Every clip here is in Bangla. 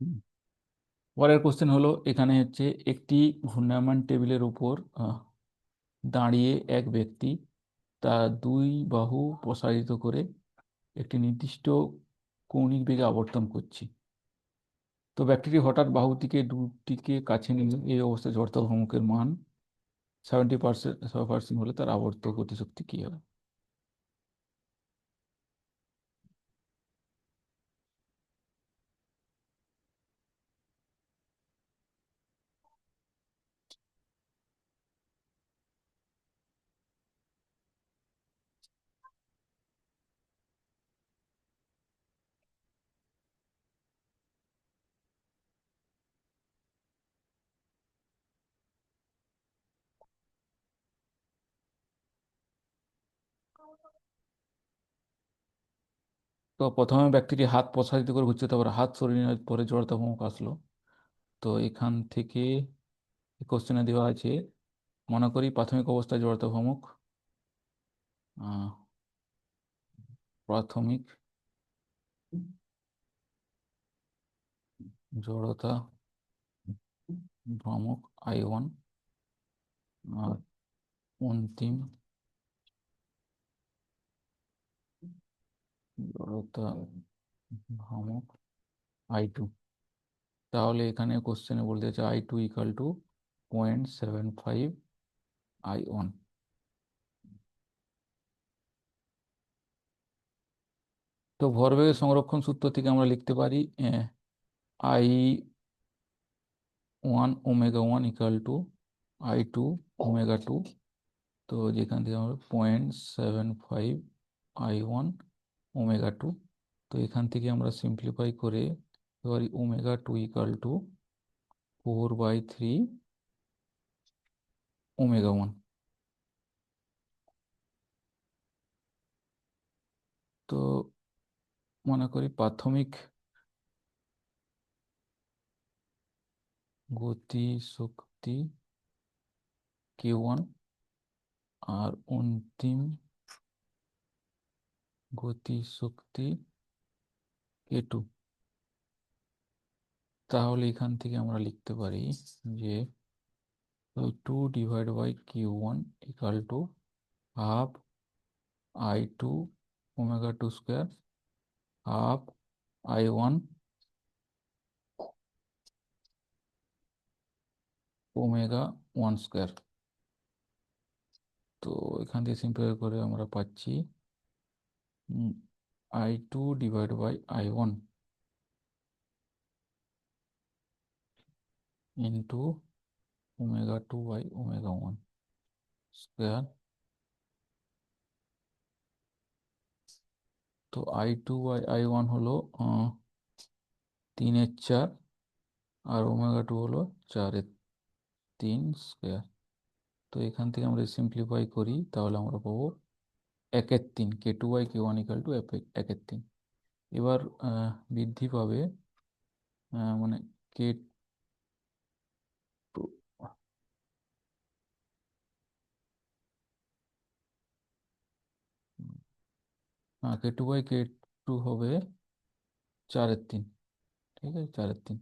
হুম। পরের কোশ্চেন হলো, এখানে হচ্ছে একটি ঘূর্ণায়মান টেবিলের উপর দাঁড়িয়ে এক ব্যক্তি তার দুই বাহু প্রসারিত করে একটি নির্দিষ্ট কৌণিক বেগে আবর্তন করছে। তো ব্যক্তিটি হঠাৎ বাহুটিকে দুটিকে কাছে নিয়ে এই অবস্থায় জড়তা ভ্রমকের মান 70% হলে তার আবর্ত গতিশক্তি কি হবে? তো প্রথমে ব্যক্তিটি হাত প্রসারিত করে ঘুরছে, তারপর হাত সরিয়ে নেওয়ার পরে জড়তা ভ্রমক আসলো। তো এখান থেকে কোশ্চেনে দেওয়া আছে, মনে করি প্রাথমিক অবস্থায় জড়তা ভ্রমক আহ, প্রাথমিক জড়তা ভ্রমক I1 আর অন্তিম জড়তা ভ্রমক I2। তাহলে এখানে কোশ্চেনে বলতে চাচ্ছে I2 ইকাল টু 0.75 I1। তো ভরবেগের সংরক্ষণ সূত্র থেকে আমরা লিখতে পারি I1 omega 1 equal to I2 omega 2। তো যেখান থেকে আমরা 0.75 I1 ওমেগা 2। তো এখান থেকে আমরা সিম্পলিফাই করে পারি ওমেগা 2 ইকাল টু 4/3 ওমেগা 1। তো মনে করি প্রাথমিক গতি শক্তি Q1 আর অন্তিম গতি শক্তি K2। তাহলে এখান থেকে আমরা লিখতে পারি যে 2/Q1 equal to half I2 omega 2 square half I1 omega 1 square. তো এখান থেকে সিম্পলিফাই করে আমরা পাচ্ছি I2/I1 ইন্টু ওমেগা 2/ওমেগা 1 স্কোয়ার। তো I2/I1 হলো 3/4 আর ওমেগা 2 হলো 4/3 স্কোয়ার। তো এখান থেকে আমরা সিম্পলিফাই করি, তাহলে আমরা পাবো 1/3 K2/K1 ইকাল টু 1/3। এবার বৃদ্ধি পাবে মানে K2, K2/K2 হবে 4/3। ঠিক আছে, 4/3।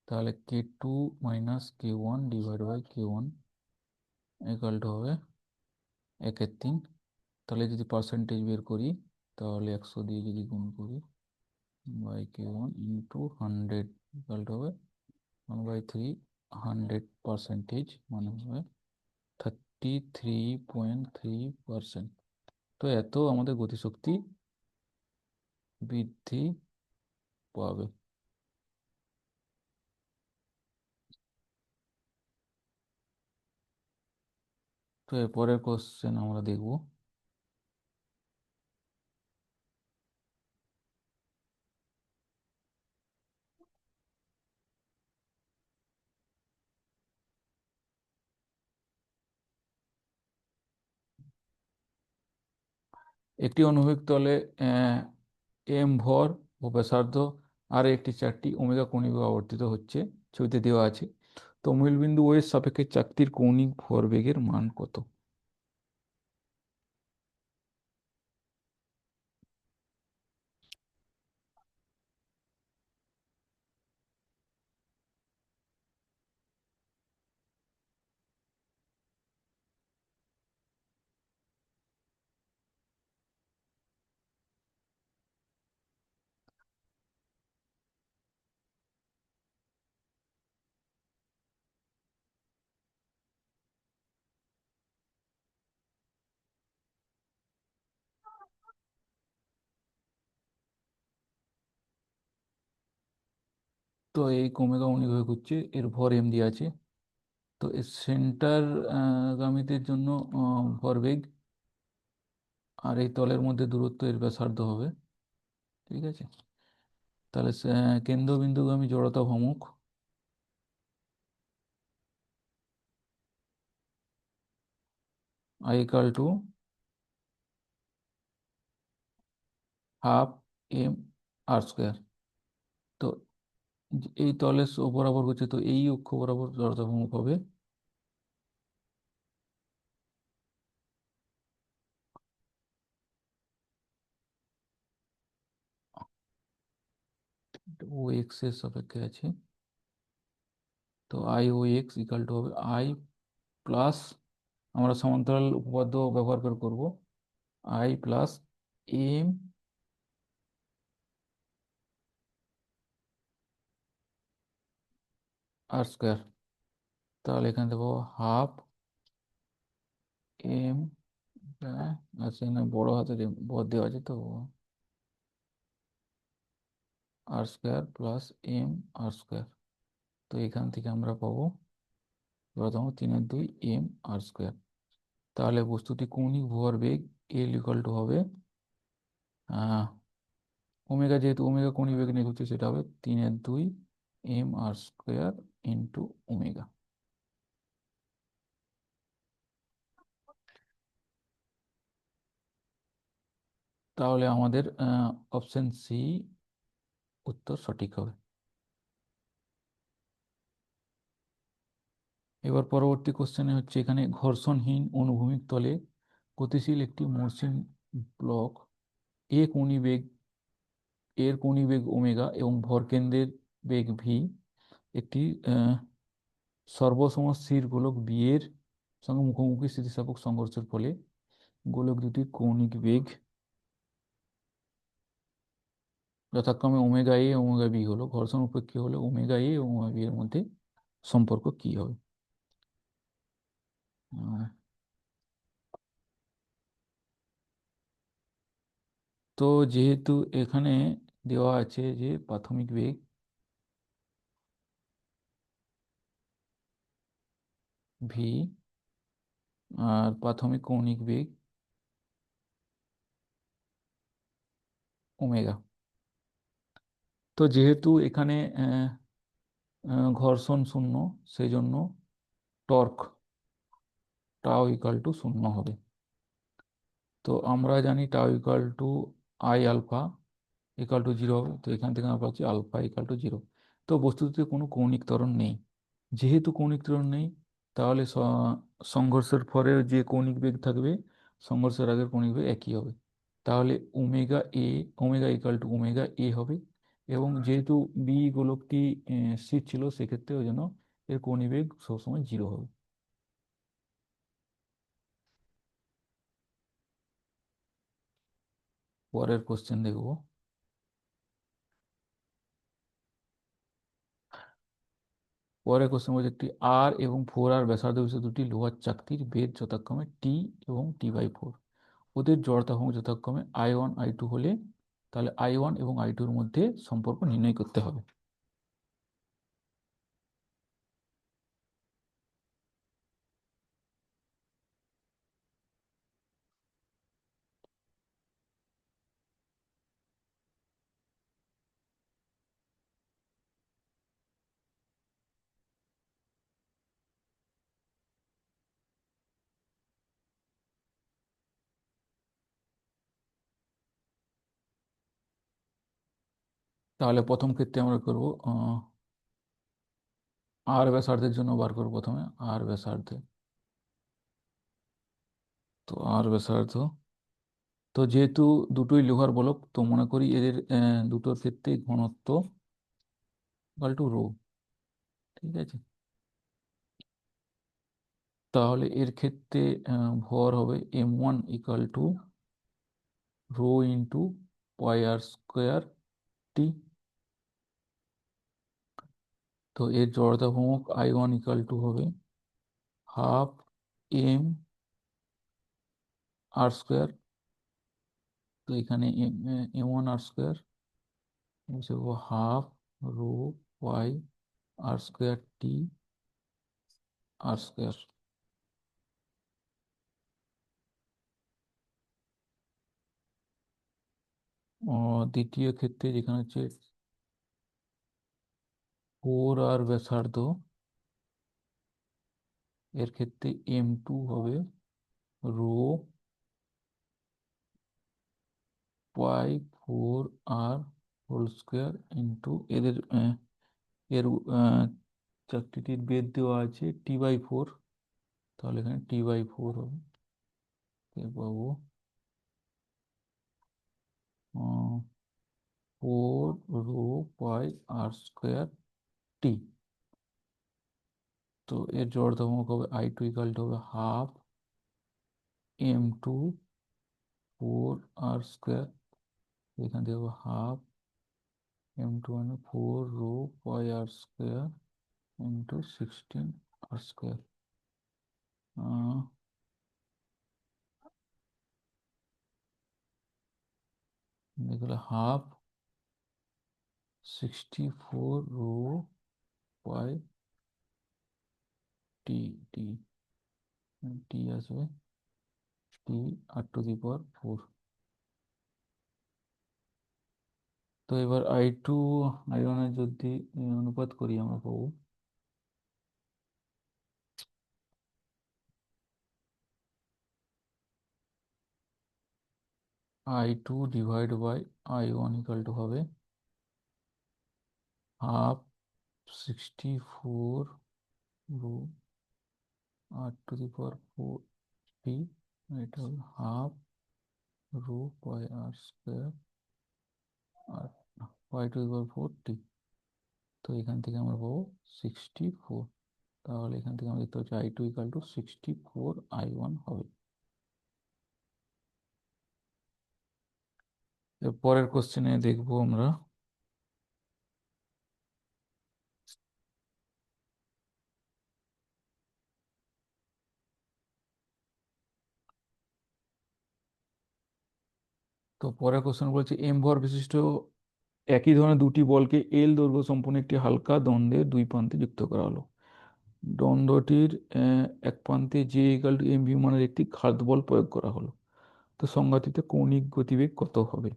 তাহলে K2 - K1 divide by K1 equal to হবে 1/3। তাহলে যদি পার্সেন্টেজ বের করি, তাহলে 100 দিয়ে যদি গুণ করি by K1 into 100 equal to হবে 1/3। 100% মানে হবে 33.3%। তো এত আমাদের গতিশক্তি বৃদ্ধি পাবে। তো এরপরের কোশ্চেন আমরা দেখব। একটি অনুভূমিক তলে এম ভর ও ব্যাসার্ধ আর একটি চারটি ওমেগা কৌণিক বেগে আবর্তিত হচ্ছে, ছবিতে দেওয়া আছে। তো মূলবিন্দু ও এর সাপেক্ষে চাকতির কৌণিক ভরবেগের মান কত? তো এই ওমেগা অনুভব করছে, এর ভর এম দিয়ে আছে। তো এর সেন্টার গামীদের জন্য ভরবেগ আর এই তলের মধ্যে দূরত্ব এর ব্যাসার্ধ হবে। ঠিক আছে, তাহলে কেন্দ্রবিন্দুগামী জড়তা ভ্রমক I equal to half M R square. তো এই তলের বরাবর হচ্ছে, তো এই অক্ষ বরাবর জড়তা ভ্রমক হবে ও এক্স এর সাপেক্ষে আছে। তো I O X equal to হবে আই প্লাস, আমরা সমান্তরাল উপপাদ্য ব্যবহার করে করব, I plus M R square. তাহলে এখানে দেবো হাফ এম, আচ্ছা না বড় হাতের ভর দেওয়া আছে, তো আর square plus M R square. তো এখান থেকে আমরা পাবো প্রথম 3/2 এম আর স্কোয়ার। তাহলে বস্তুটি কৌণিক ভরবেগ এল ইকাল টু হবে ওমেগা, যেহেতু ওমেগা কৌণিক বেগ নিয়ে হচ্ছে, সেটা হবে 3/2 M R square into omega. তাহলে আমাদের অপশন সি উত্তর সঠিক হবে। এবার পরবর্তী কোশ্চেনে হচ্ছে, এখানে ঘর্ষণহীন অনুভূমিক তলে গতিশীল একটি মসৃণ ব্লক এ কৌণিক বেগ, এর কৌণিক বেগ ওমেগা এবং ভরকেন্দ্রের বেগ ভি একটি সর্বসম স্থির গোলক বি এর সঙ্গে মুখোমুখি স্থিতিস্থাপক সংঘর্ষের ফলে গোলক দুটির কৌণিক বেগ যথাক্রমে ওমেগা এ ওমেগা বি হলো, ঘর্ষণ উপেক্ষী হলে ওমেগা এ এবং ওমেগা বি এর মধ্যে সম্পর্ক কি হবে? আহ, তো যেহেতু এখানে দেওয়া আছে যে প্রাথমিক বেগ ভি আর প্রাথমিক কৌণিক বেগ ওমেগা, তো যেহেতু এখানে ঘর্ষণ শূন্য, সেই জন্য টর্ক টাও ইকাল টু শূন্য হবে। তো আমরা জানি tau equal to I alpha equal to zero হবে, তো এখান থেকে আমরা পাচ্ছি আলফা ইকাল টু জিরো। তো বস্তুতে কোনো কৌণিক ত্বরণ নেই, যেহেতু কৌণিক ত্বরণ নেই, তাহলে সংঘর্ষের পরে যে কৌণিক বেগ থাকবে সংঘর্ষের আগের কৌণিক বেগ একই হবে। তাহলে omega A, omega equal to omega A হবে। এবং যেহেতু বি গোলকটি স্থির ছিল, সেক্ষেত্রে ওই জন্য এর কৌণিক বেগ সবসময় জিরো হবে। পরের কোশ্চেন দেখব। পরের কোশ্চেন বলছে, একটি আর এবং 4R ব্যাসার্ধ বিশিষ্ট দুটি লোহার চাকতির বেদ যথাক্রমে টি এবং টি/4, ওদের জড়তা ভ্রমক যথাক্রমে I1 I2 হলে, তাহলে I1 এবং I2 এর মধ্যে সম্পর্ক নির্ণয় করতে হবে। তাহলে প্রথম ক্ষেত্রে আমরা করব আর ব্যাসার্ধের জন্য বার করব প্রথমে আর ব্যাসার্ধে। তো আর ব্যাসার্ধ, তো যেহেতু দুটোই লোহার বলক, তো মনে করি এদের দুটোর ক্ষেত্রে ঘনত্ব ইকুয়াল টু রো। ঠিক আছে, তাহলে এর ক্ষেত্রে ভর হবে M1 equal to rho into pi R square T. তো এর জড়তা ভ্রমক I1 ইকুয়াল টু হবে হাফ এম আর স্কোয়ার। তো এখানে M1 R square half rho Y R square T R square. দ্বিতীয় ক্ষেত্রে যেখানে হচ্ছে 4r ব্যাসার্ধ, এর ক্ষেত্রে M2 হবে রো পাই 4r হোল স্কোয়ার ইন্টু এদের এর চাকতিটির বেদ দেওয়া আছে T/4, তাহলে এখানে T/4 হবে। পাবো 4 rho pi r square T. তো এর জড়তাভ্রামক হবে I2 ইকাল টু হবে হাফ M2 4r স্কোয়ার, এখান থেকে হবে হাফ M2 মানে 4 rho pi r square into 16r square. এগুলো হাফ 64 রো পাই টি টি টি আসবে টি r⁴। তো এবার I2 I1-এর যদি অনুপাত করি আমরা পাবো I2 divide by I1 equal to হবে হাফ 64 রো r⁴ টি, এটা হলো half rho pi r square আর y⁴টি। তো এখান থেকে আমরা পাবো 64। তাহলে এখান থেকে আমরা দেখতে পাচ্ছি I2 ইকাল টু 64 I1 হবে। এর পরের কোশ্চেনে দেখবো আমরা তো পরের কোশ্চেন বলছে এম ভর বিশিষ্ট একই ধরনের দুটি বলকে এল দৈর্ঘ্য সম্পন্ন একটি হালকা দ্বন্দ্বের দুই প্রান্তে যুক্ত করা হলো। দ্বন্দ্বটির এক প্রান্তে J equal to M V মানের একটি ঘাত বল প্রয়োগ করা হলো। তো সংজ্ঞাটিতে কৌণিক গতিবেগ কত হবে?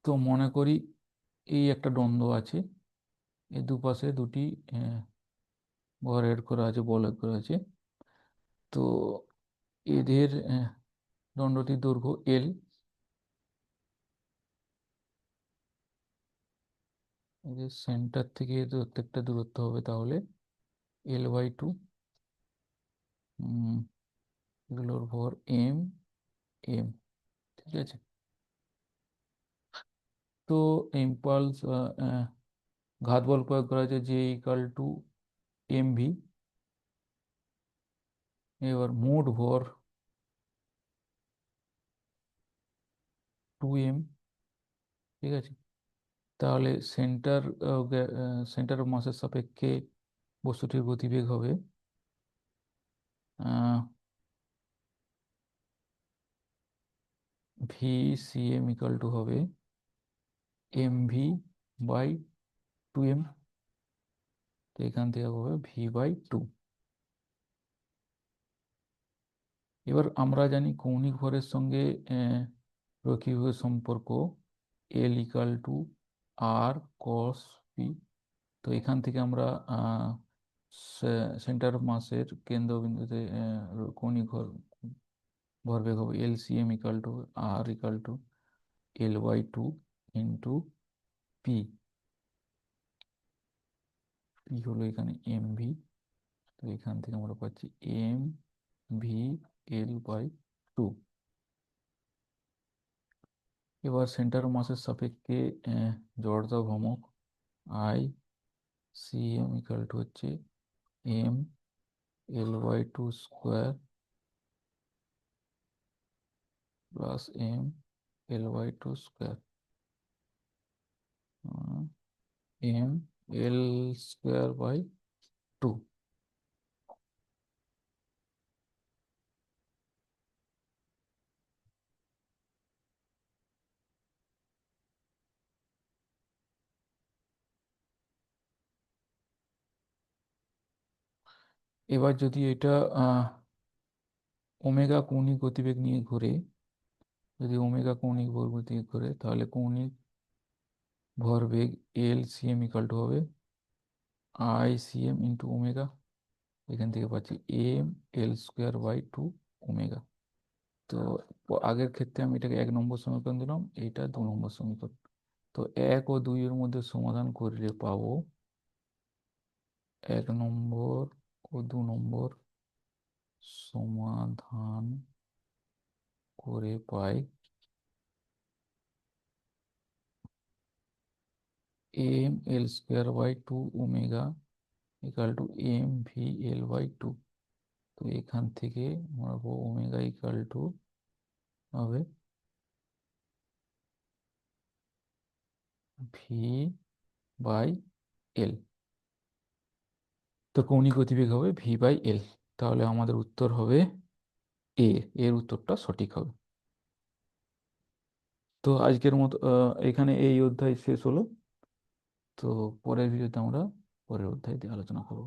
তো মনে করি এই একটা দ্বন্দ্ব আছে, এই দুপাশে দুটি ভর এড করা আছে, বল এড করা আছে। তো এদের দণ্ডটির দৈর্ঘ্য এল, এদের সেন্টার থেকে প্রত্যেকটা দূরত্ব হবে তাহলে L/2। এগুলোর ভর এম এম, ঠিক আছে। তো ইম্পালস ঘাত বল প্রয়োগ করা হয়েছে যে ইকাল টু এম ভি। এবার মোট ভর 2m, ঠিক আছে। তাহলে সেন্টার অফ মাসের সাপেক্ষে বস্তুটির গতিবেগ হবে V C M equal to হবে mv/2m। তো এখান থেকে হবে v/2। এবার আমরা জানি কৌণিক ভরের সঙ্গে রৈখিক ভরের সম্পর্ক L equal to R cos P. তো এখান থেকে আমরা সেন্টার অফ মাসের কেন্দ্রবিন্দুতে কৌণিক ভরবেগ হবে LCM equal to R equal to L/2 into P. P হলো এখানে mv। তো এখান থেকে আমরা পাচ্ছি mv/L/2। এবার সেন্টার মাসের সাপেক্ষে জড়তা ভ্রামক I C M equal to হচ্ছে m L/2 square plus m L/2 square m L² by 2। এবার যদি এটা ওমেগা কৌণিক গতিবেগ নিয়ে ঘুরে, যদি ওমেগা কৌণিক গতিবেগ ঘুরে, তাহলে কৌণিক ভরবেগ এল সিএম ইকাল টু হবে আই সিএম ইন্টু ওমেগা। এখান থেকে পাচ্ছি M L square by two omega. তো আগের ক্ষেত্রে আমি এটাকে 1 নম্বর সমীকরণ দিলাম, এইটা 2 নম্বর সমীকরণ। তো 1 ও 2 এর মধ্যে সমাধান করলে পাবো 1 নম্বর ও 2 নম্বর সমাধান করে পাই M L square by two omega equal to M V L by two. তো এখান থেকে আমরা পাবো ওমেগা ইকাল টু হবে ভি বাই এল। তো কৌণিক গতিবেগ হবে ভি বাই এল। তাহলে আমাদের উত্তর হবে এ, এর উত্তরটা সঠিক হবে। তো আজকের মতো এখানে এই অধ্যায় শেষ হলো। তো পরের ভিডিওতে আমরা পরের অধ্যায় দিয়ে আলোচনা করব।